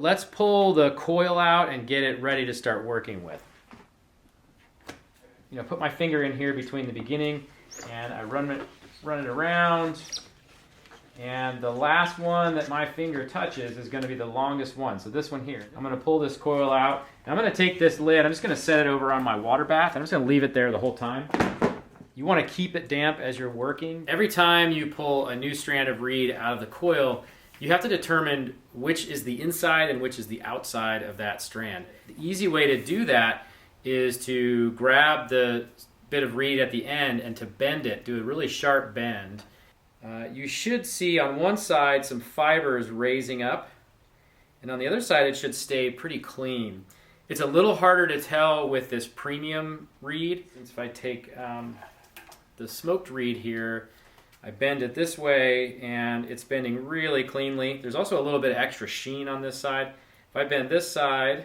let's pull the coil out and get it ready to start working with. You know, put my finger in here between the beginning and I run it around. And the last one that my finger touches is going to be the longest one. So this one here. I'm going to pull this coil out. And I'm going to take this lid. I'm just going to set it over on my water bath. I'm just going to leave it there the whole time. You want to keep it damp as you're working. Every time you pull a new strand of reed out of the coil, you have to determine which is the inside and which is the outside of that strand. The easy way to do that is to grab the bit of reed at the end and to bend it, do a really sharp bend. You should see on one side some fibers raising up, and on the other side it should stay pretty clean. It's a little harder to tell with this premium reed. If I take the smoked reed here, I bend it this way and it's bending really cleanly. There's also a little bit of extra sheen on this side. If I bend this side,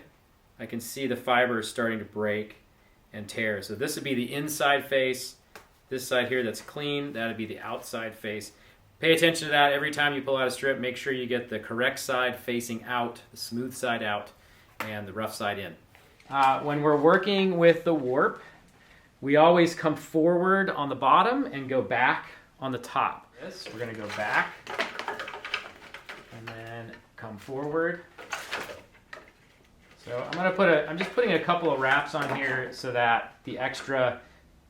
I can see the fibers starting to break and tear. So this would be the inside face. This side here that's clean, that would be the outside face. Pay attention to that every time you pull out a strip. Make sure you get the correct side facing out, the smooth side out, and the rough side in. When we're working with the warp, we always come forward on the bottom and go back on the top. We're going to go back and then come forward. So I'm just putting a couple of wraps on here so that the extra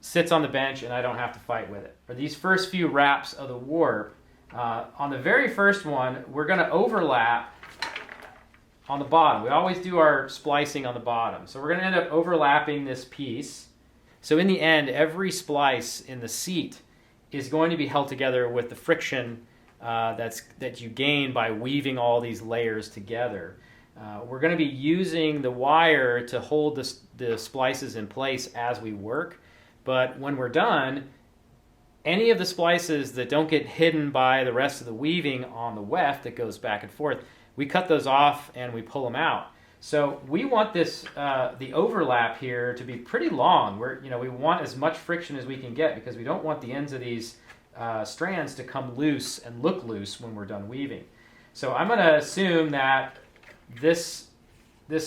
sits on the bench and I don't have to fight with it. For these first few wraps of the warp, on the very first one, we're going to overlap on the bottom. We always do our splicing on the bottom. So we're going to end up overlapping this piece. So in the end, every splice in the seat is going to be held together with the friction that you gain by weaving all these layers together. We're going to be using the wire to hold the splices in place as we work. But when we're done, any of the splices that don't get hidden by the rest of the weaving on the weft that goes back and forth, we cut those off and we pull them out. So we want this, the overlap here to be pretty long. We want as much friction as we can get because we don't want the ends of these strands to come loose and look loose when we're done weaving. So I'm going to assume that this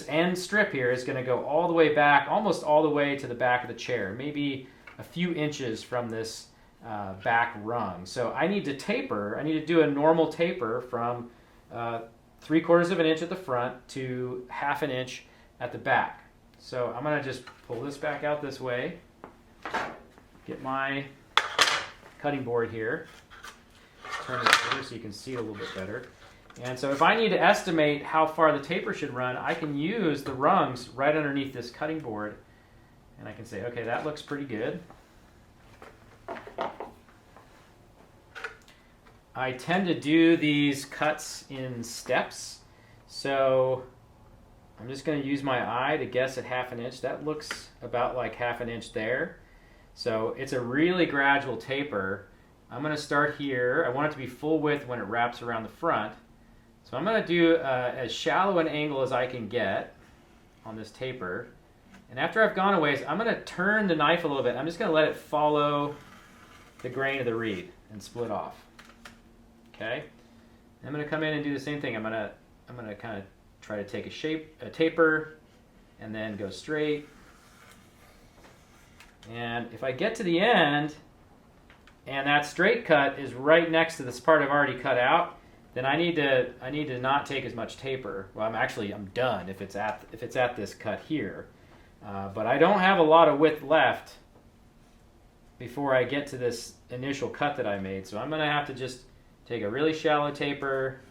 end strip here is going to go all the way back, almost all the way to the back of the chair, maybe a few inches from this back rung. So I need to taper. I need to do a normal taper from 3/4 of an inch at the front to 1/2 an inch at the back. So I'm going to just pull this back out this way, get my cutting board here, turn it over so you can see it a little bit better. And so if I need to estimate how far the taper should run, I can use the rungs right underneath this cutting board. And I can say, okay, that looks pretty good. I tend to do these cuts in steps. So I'm just going to use my eye to guess at 1/2 an inch. That looks about like 1/2 an inch there. So it's a really gradual taper. I'm going to start here. I want it to be full width when it wraps around the front. So I'm going to do as shallow an angle as I can get on this taper. And after I've gone a ways, I'm going to turn the knife a little bit. I'm just going to let it follow the grain of the reed and split off. Okay? I'm going to come in and do the same thing. I'm going to kind of try to take a taper, and then go straight. And if I get to the end, and that straight cut is right next to this part I've already cut out, then I need to not take as much taper. Well, I'm done if it's at this cut here, but I don't have a lot of width left before I get to this initial cut that I made. So I'm going to have to just take a really shallow taper,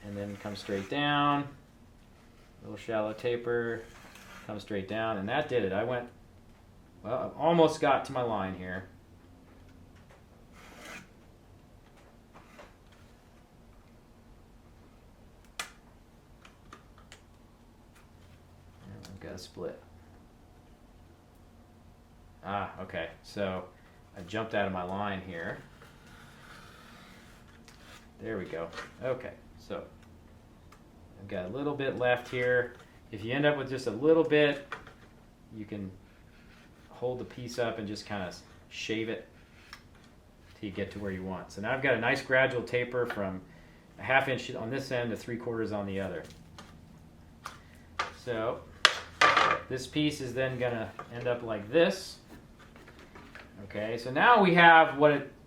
and then come straight down. A little shallow taper, come straight down, and that did it. I almost got to my line here. Got a split. Okay, so I jumped out of my line here. There we go. Okay, so I've got a little bit left here. If you end up with just a little bit, you can hold the piece up and just kind of shave it till you get to where you want. So now I've got a nice gradual taper from a 1/2 inch on this end, to 3/4 on the other. So this piece is then going to end up like this. Okay, so now we have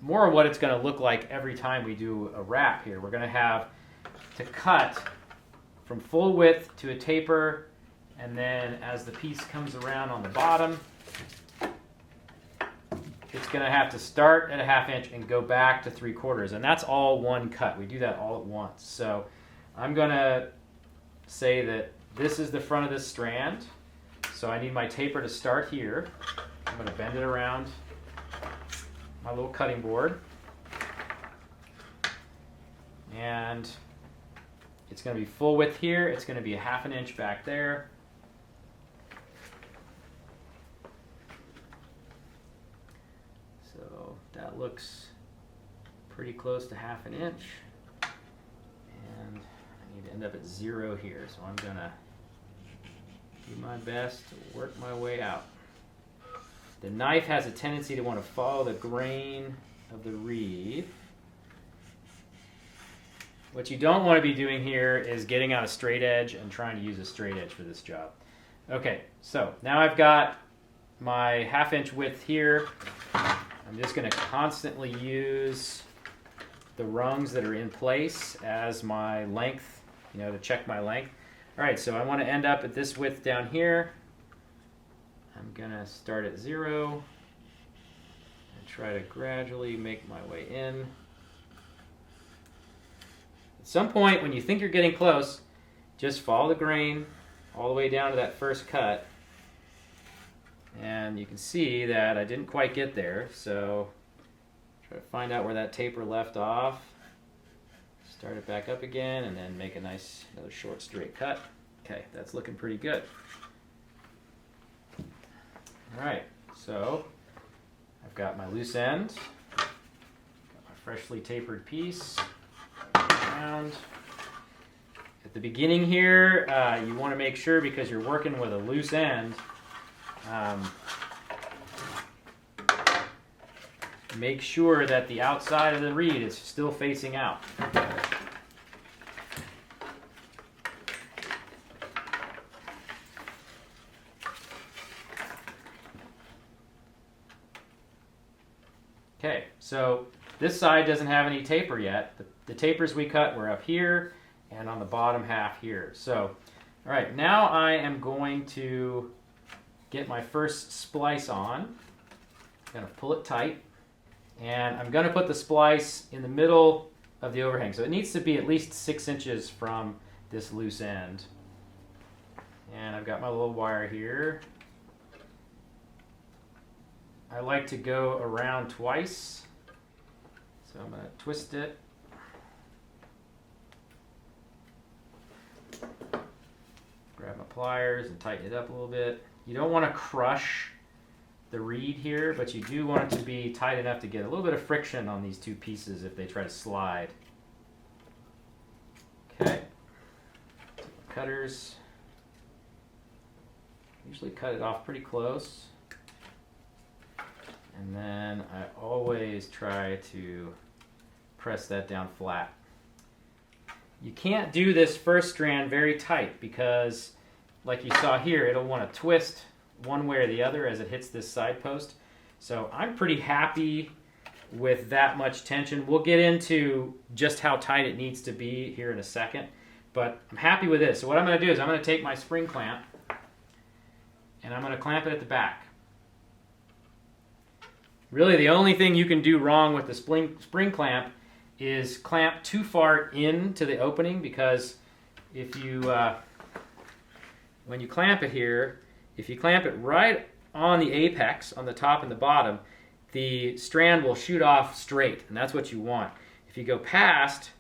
more of what it's going to look like every time we do a wrap here. We're going to have to cut from full width to a taper, and then as the piece comes around on the bottom, it's going to have to start at a 1/2 inch and go back to 3/4, and that's all one cut. We do that all at once. So I'm going to say that this is the front of this strand, so I need my taper to start here. I'm going to bend it around my little cutting board, and it's going to be full width here. It's going to be a 1/2 inch back there. So that looks pretty close to 1/2 inch, and I need to end up at 0 here, so I'm going to do my best to work my way out. The knife has a tendency to want to follow the grain of the reed. What you don't want to be doing here is getting out a straight edge and trying to use a straight edge for this job. Okay, so now I've got my 1/2 inch width here. I'm just going to constantly use the rungs that are in place as my length, to check my length. All right, so I want to end up at this width down here. I'm going to start at 0 and try to gradually make my way in. At some point, when you think you're getting close, just follow the grain all the way down to that first cut. And you can see that I didn't quite get there, so try to find out where that taper left off. Start it back up again, and then make another short straight cut. Okay, that's looking pretty good. All right, so I've got my loose end, got my freshly tapered piece around. At the beginning here, you want to make sure, because you're working with a loose end, make sure that the outside of the reed is still facing out. Okay, so this side doesn't have any taper yet. The tapers we cut were up here and on the bottom half here. So, all right, now I am going to get my first splice on. I'm going to pull it tight, and I'm going to put the splice in the middle of the overhang. So it needs to be at least 6 inches from this loose end. And I've got my little wire here. I like to go around twice, so I'm going to twist it. Grab my pliers and tighten it up a little bit. You don't want to crush the reed here, but you do want it to be tight enough to get a little bit of friction on these two pieces if they try to slide. Okay, cutters. Usually cut it off pretty close. And then I always try to press that down flat. You can't do this first strand very tight because, like you saw here, it'll want to twist one way or the other as it hits this side post. So I'm pretty happy with that much tension. We'll get into just how tight it needs to be here in a second, but I'm happy with this. So what I'm going to do is I'm going to take my spring clamp and I'm going to clamp it at the back. Really, the only thing you can do wrong with the spring clamp is clamp too far into the opening, because if you, when you clamp it here, if you clamp it right on the apex, on the top and the bottom, the strand will shoot off straight, and that's what you want. If you go past,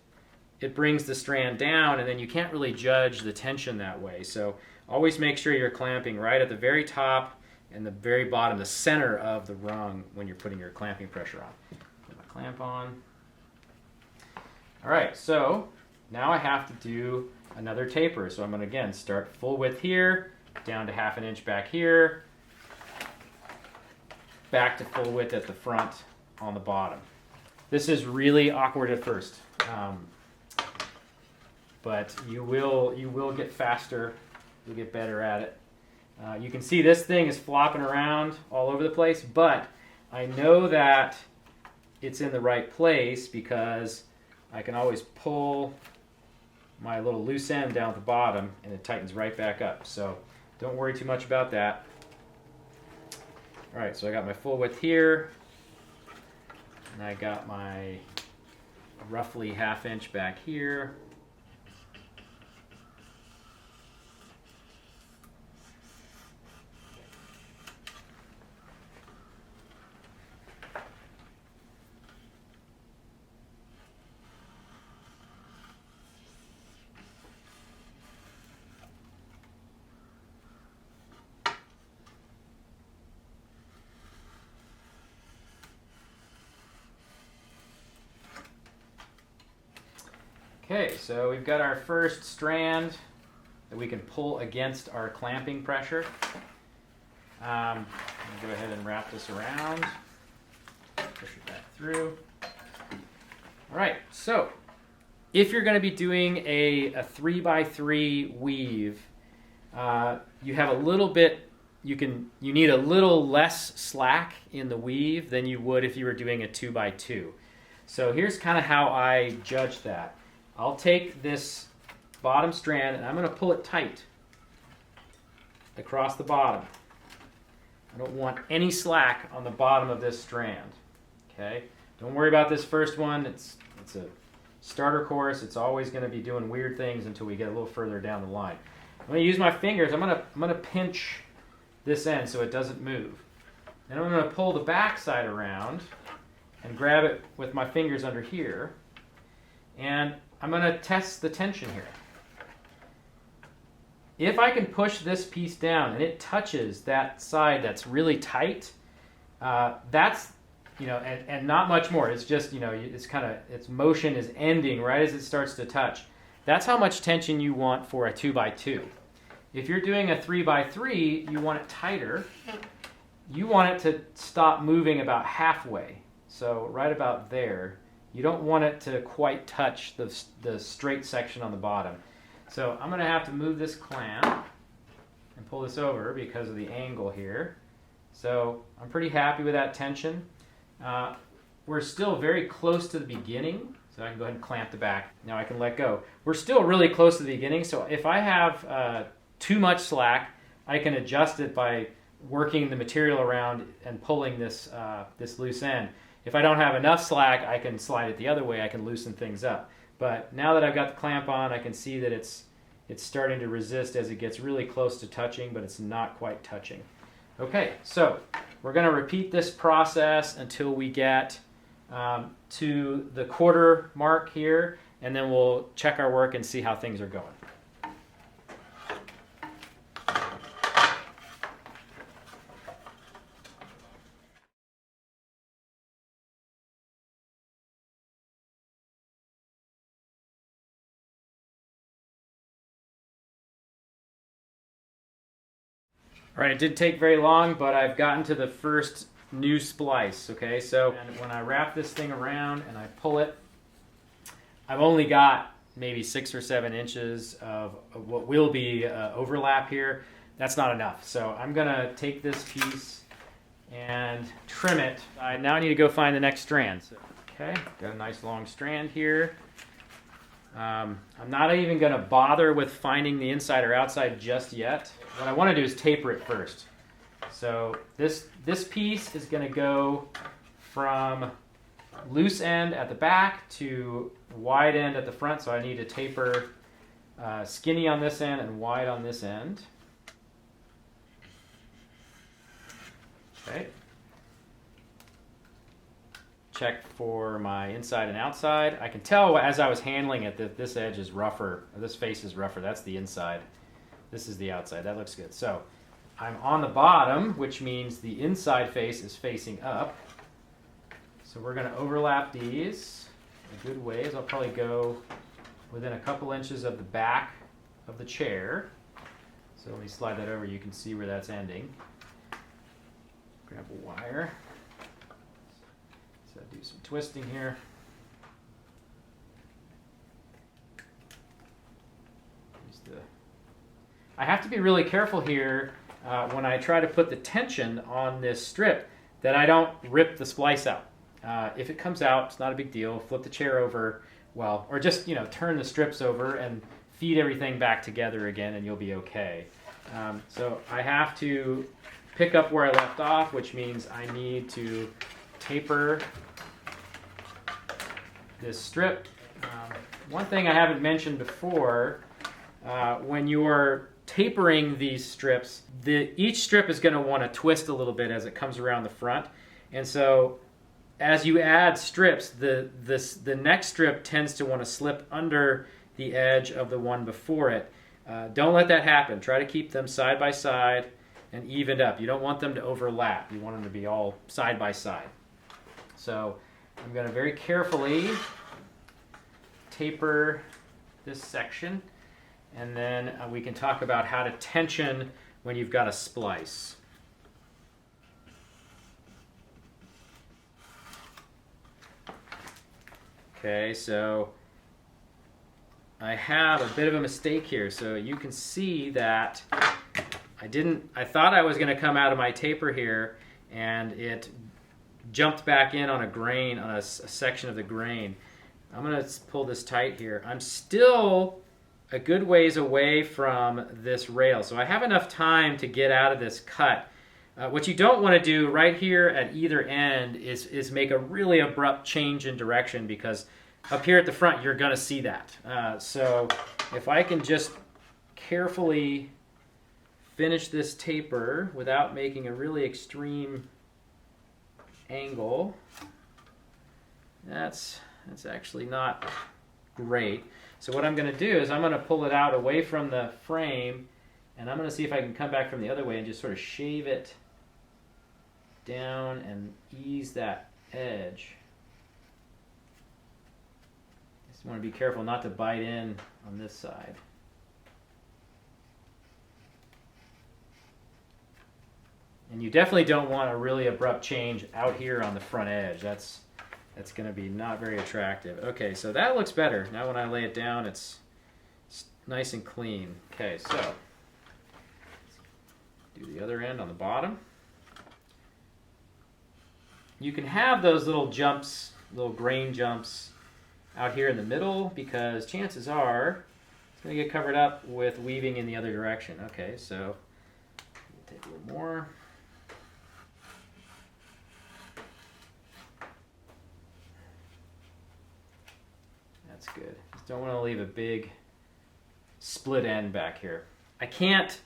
it brings the strand down, and then you can't really judge the tension that way. So always make sure you're clamping right at the very top and the very bottom, the center of the rung when you're putting your clamping pressure on. Put my clamp on. All right, so now I have to do another taper. So I'm going to, again, start full width here, down to 1/2 inch back here, back to full width at the front on the bottom. This is really awkward at first. but you will get faster. You'll get better at it. You can see this thing is flopping around all over the place, but I know that it's in the right place because I can always pull my little loose end down at the bottom and it tightens right back up. So don't worry too much about that. All right, so I got my full width here, and I got my roughly 1/2 inch back here. Okay, so we've got our first strand that we can pull against our clamping pressure. I'm going to go ahead and wrap this around, push it back through. All right, so if you're going to be doing a 3x3 weave, you have a little bit, you need a little less slack in the weave than you would if you were doing a 2x2. So here's kind of how I judge that. I'll take this bottom strand and I'm going to pull it tight across the bottom. I don't want any slack on the bottom of this strand. Okay? Don't worry about this first one. It's a starter course. It's always going to be doing weird things until we get a little further down the line. I'm going to use my fingers. I'm going to pinch this end so it doesn't move. Then I'm going to pull the back side around and grab it with my fingers under here. And I'm going to test the tension here. If I can push this piece down and it touches that side that's really tight, that's, and not much more. It's just, it's kind of, its motion is ending right as it starts to touch. That's how much tension you want for a 2x2. If you're doing a 3x3, you want it tighter. You want it to stop moving about halfway. So right about there. You don't want it to quite touch the straight section on the bottom. So I'm going to have to move this clamp and pull this over because of the angle here. So I'm pretty happy with that tension. We're still very close to the beginning, so I can go ahead and clamp the back. Now I can let go. We're still really close to the beginning, so if I have too much slack, I can adjust it by working the material around and pulling this loose end. If I don't have enough slack, I can slide it the other way. I can loosen things up. But now that I've got the clamp on, I can see that it's starting to resist as it gets really close to touching, but it's not quite touching. Okay, so we're going to repeat this process until we get to the quarter mark here, and then we'll check our work and see how things are going. All right, it didn't take very long, but I've gotten to the first new splice, okay? So when I wrap this thing around and I pull it, I've only got maybe 6 or 7 inches of what will be overlap here. That's not enough. So I'm gonna take this piece and trim it. I now need to go find the next strand. So, okay, got a nice long strand here. I'm not even going to bother with finding the inside or outside just yet. What I want to do is taper it first. So this piece is going to go from loose end at the back to wide end at the front. So I need to taper skinny on this end and wide on this end. Okay. Check for my inside and outside. I can tell as I was handling it that this edge is rougher, or this face is rougher. That's the inside. This is the outside. That looks good. So I'm on the bottom, which means the inside face is facing up. So we're going to overlap these a good ways. I'll probably go within a couple inches of the back of the chair. So let me slide that over. You can see where that's ending. Grab a wire. So do some twisting here. I have to be really careful here when I try to put the tension on this strip that I don't rip the splice out. If it comes out, it's not a big deal. Flip the chair over, well, or just turn the strips over and feed everything back together again, and you'll be okay. So I have to pick up where I left off, which means I need to taper this strip. One thing I haven't mentioned before, when you're tapering these strips, each strip is going to want to twist a little bit as it comes around the front. And so as you add strips, the next strip tends to want to slip under the edge of the one before it. Don't let that happen. Try to keep them side by side and evened up. You don't want them to overlap. You want them to be all side by side. So I'm going to very carefully taper this section, and then we can talk about how to tension when you've got a splice. Okay, so I have a bit of a mistake here. So you can see that I thought I was going to come out of my taper here, and it jumped back in on a grain, on a section of the grain. I'm going to pull this tight here. I'm still a good ways away from this rail, so I have enough time to get out of this cut. What you don't want to do right here at either end is make a really abrupt change in direction, because up here at the front you're going to see that. So if I can just carefully finish this taper without making a really extreme angle, that's actually not great. So what I'm going to do is I'm going to pull it out away from the frame, and I'm going to see if I can come back from the other way and just sort of shave it down and ease that edge. Just want to be careful not to bite in on this side. And you definitely don't want a really abrupt change out here on the front edge. That's going to be not very attractive. Okay, so that looks better. Now when I lay it down, it's nice and clean. Okay, so do the other end on the bottom. You can have those little jumps, little grain jumps out here in the middle, because chances are it's going to get covered up with weaving in the other direction. Okay, so take a little more. That's good. Just don't want to leave a big split end back here. I can't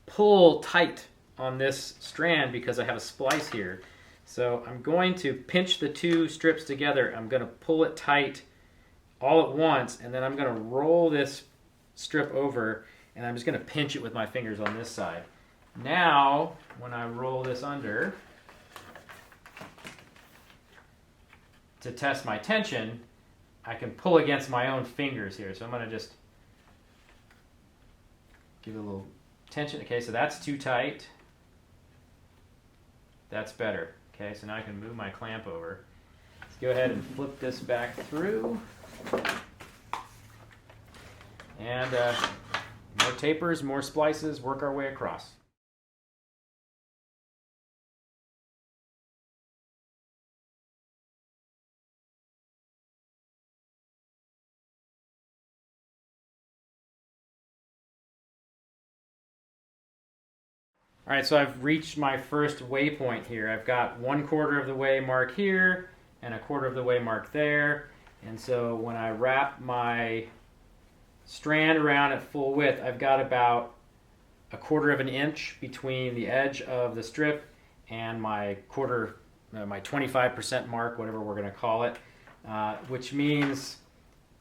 pull tight on this strand because I have a splice here. So I'm going to pinch the two strips together. I'm going to pull it tight all at once, and then I'm going to roll this strip over, and I'm just going to pinch it with my fingers on this side. Now, when I roll this under to test my tension, I can pull against my own fingers here. So I'm going to just give it a little tension. Okay, so that's too tight. That's better. Okay, so now I can move my clamp over. Let's go ahead and flip this back through. And more tapers, more splices, work our way across. All right, so I've reached my first waypoint here. I've got 1/4 of the way mark here and 1/4 of the way mark there. And so when I wrap my strand around at full width, I've got about 1/4 of an inch between the edge of the strip and my my 25% mark, whatever we're going to call it, which means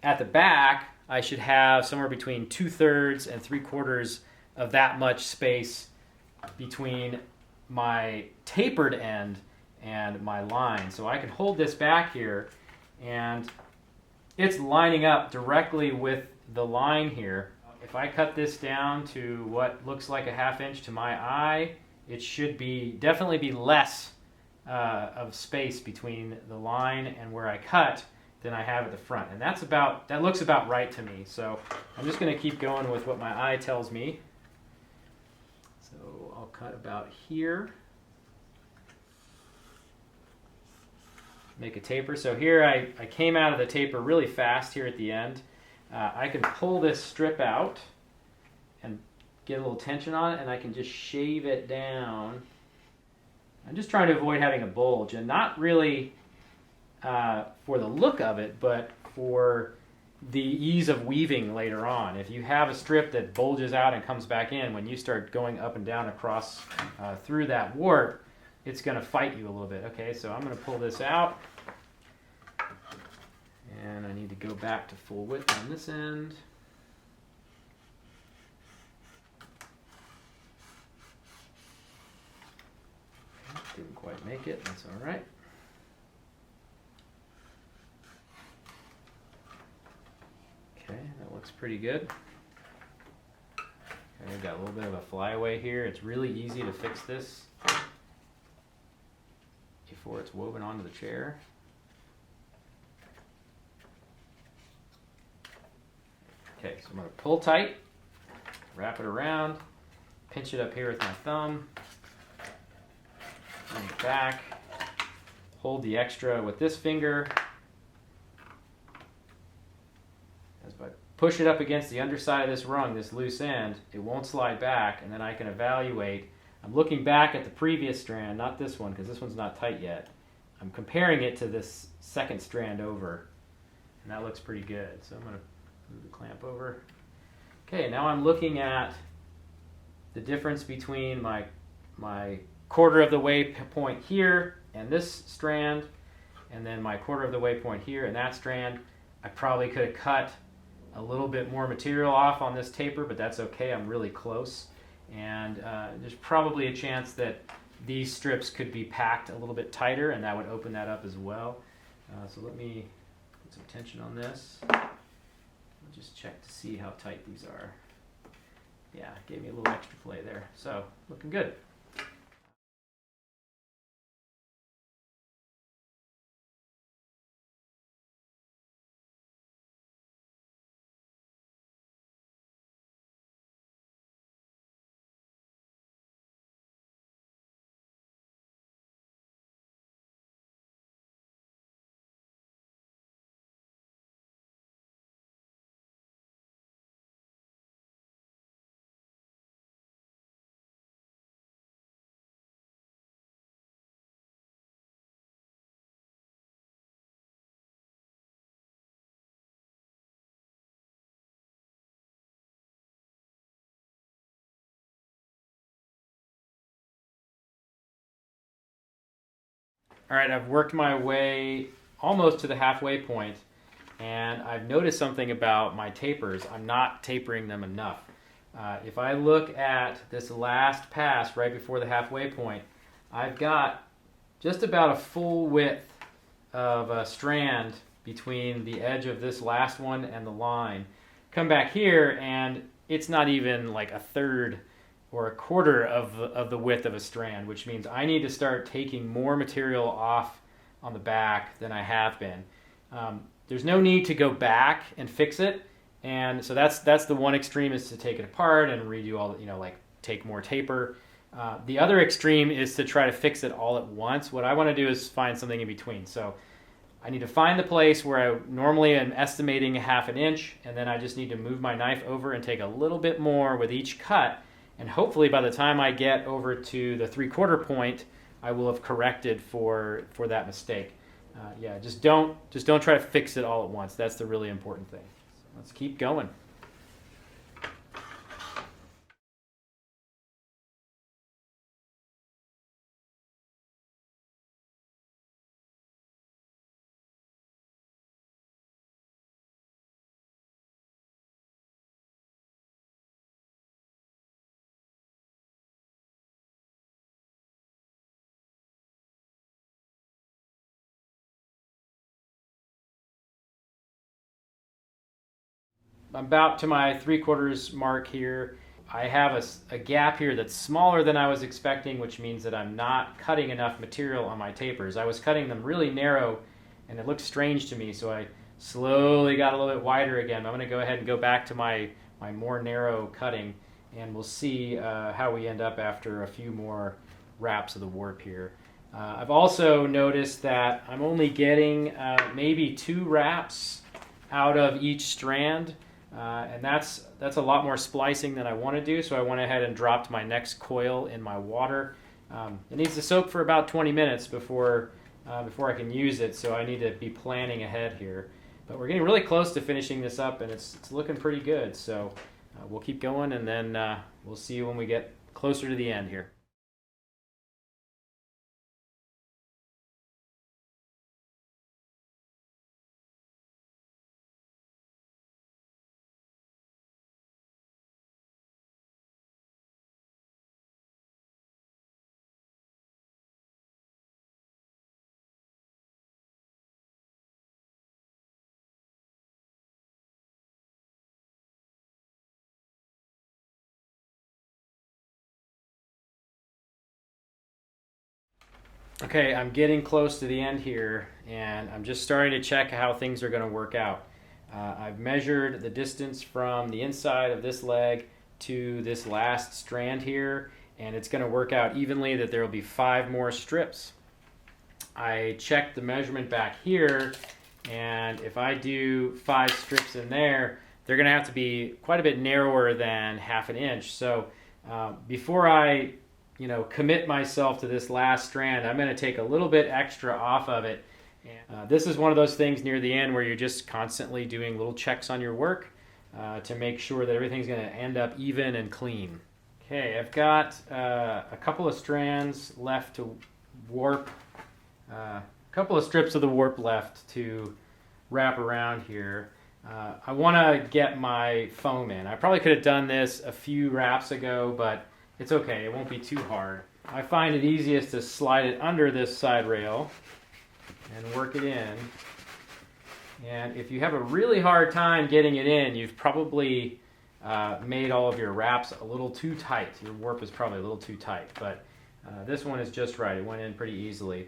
at the back I should have somewhere between 2/3 and 3/4 of that much space between my tapered end and my line. So I can hold this back here, and it's lining up directly with the line here. If I cut this down to what looks like a 1/2 inch to my eye, it should definitely be less of space between the line and where I cut, than I have at the front. And that looks about right to me. So I'm just going to keep going with what my eye tells me. So I'll cut about here. Make a taper. So here I came out of the taper really fast here at the end. I can pull this strip out and get a little tension on it, and I can just shave it down. I'm just trying to avoid having a bulge, and not really for the look of it, but for the ease of weaving later on. If you have a strip that bulges out and comes back in, when you start going up and down across through that warp, it's going to fight you a little bit. Okay, so I'm going to pull this out, and I need to go back to full width on this end. Didn't quite make it, that's all right. Okay, that looks pretty good. Okay, I've got a little bit of a flyaway here. It's really easy to fix this before it's woven onto the chair. Okay, so I'm going to pull tight, wrap it around, pinch it up here with my thumb, bring it back, hold the extra with this finger. As I push it up against the underside of this rung, this loose end, it won't slide back, and then I can evaluate. I'm looking back at the previous strand, not this one, because this one's not tight yet. I'm comparing it to this second strand over, and that looks pretty good. So I'm going to move the clamp over. Okay, now I'm looking at the difference between my quarter of the way point here and this strand, and then my quarter of the way point here and that strand. I probably could have cut a little bit more material off on this taper, but that's okay. I'm really close. And there's probably a chance that these strips could be packed a little bit tighter, and that would open that up as well. So let me put some tension on this. I'll just check to see how tight these are. Yeah, gave me a little extra play there. So looking good. All right, I've worked my way almost to the halfway point, and I've noticed something about my tapers. I'm not tapering them enough. If I look at this last pass right before the halfway point, I've got just about a full width of a strand between the edge of this last one and the line. Come back here, and it's not even like a third or a quarter of the width of a strand, which means I need to start taking more material off on the back than I have been. There's no need to go back and fix it, and so that's the one extreme, is to take it apart and redo all, like take more taper. The other extreme is to try to fix it all at once. What I want to do is find something in between. So I need to find the place where I normally am estimating a ½ inch, and then I just need to move my knife over and take a little bit more with each cut. And hopefully by the time I get over to the 3/4 point, I will have corrected for that mistake. Yeah, just don't try to fix it all at once. That's the really important thing. So let's keep going. I'm about to my 3/4 mark here. I have a gap here that's smaller than I was expecting, which means that I'm not cutting enough material on my tapers. I was cutting them really narrow, and it looked strange to me, so I slowly got a little bit wider again. I'm going to go ahead and go back to my more narrow cutting, and we'll see how we end up after a few more wraps of the warp here. I've also noticed that I'm only getting maybe 2 wraps out of each strand, and that's a lot more splicing than I want to do, so I went ahead and dropped my next coil in my water. It needs to soak for about 20 minutes before I can use it, so I need to be planning ahead here. But we're getting really close to finishing this up, and it's looking pretty good, so we'll keep going, and then we'll see you when we get closer to the end here. Okay, I'm getting close to the end here, and I'm just starting to check how things are going to work out. I've measured the distance from the inside of this leg to this last strand here, and it's going to work out evenly that there will be 5 more strips. I checked the measurement back here, and if I do 5 strips in there, they're going to have to be quite a bit narrower than 1/2 inch. So before I commit myself to this last strand, I'm going to take a little bit extra off of it. This is one of those things near the end where you're just constantly doing little checks on your work to make sure that everything's going to end up even and clean. Okay, I've got a couple of strands left to warp, a couple of strips of the warp left to wrap around here. I want to get my foam in. I probably could have done this a few wraps ago, but it's okay, it won't be too hard. I find it easiest to slide it under this side rail and work it in. And if you have a really hard time getting it in, you've probably made all of your wraps a little too tight. Your warp is probably a little too tight, but this one is just right. It went in pretty easily.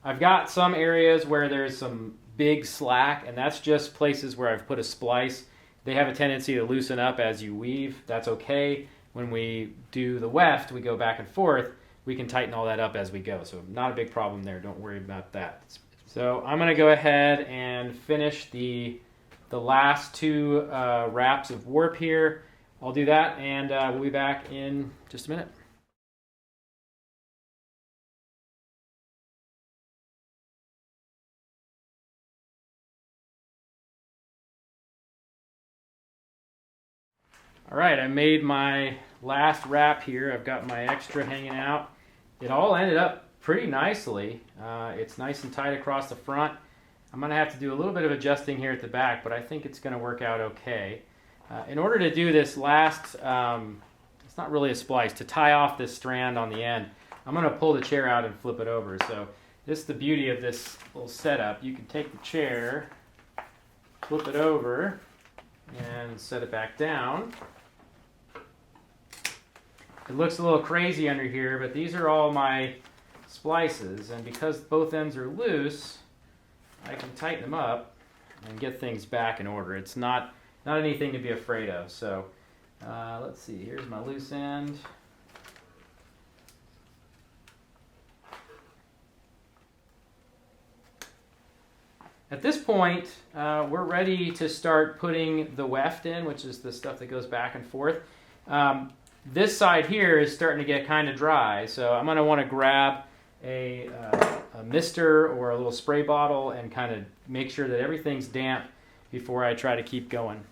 I've got some areas where there's some big slack, and that's just places where I've put a splice. They have a tendency to loosen up as you weave. That's okay. When we do the weft, we go back and forth, we can tighten all that up as we go. So not a big problem there. Don't worry about that. So I'm going to go ahead and finish the last 2 wraps of warp here. I'll do that, and we'll be back in just a minute. All right, I made my last wrap here. I've got my extra hanging out. It all ended up pretty nicely. It's nice and tight across the front. I'm going to have to do a little bit of adjusting here at the back, but I think it's going to work out okay. In order to do this last, it's not really a splice, to tie off this strand on the end, I'm going to pull the chair out and flip it over. So this is the beauty of this little setup. You can take the chair, flip it over, and set it back down. It looks a little crazy under here, but these are all my splices, and because both ends are loose, I can tighten them up and get things back in order. It's not anything to be afraid of. So let's see, here's my loose end. At this point, we're ready to start putting the weft in, which is the stuff that goes back and forth. This side here is starting to get kind of dry, so I'm going to want to grab a mister or a little spray bottle and kind of make sure that everything's damp before I try to keep going.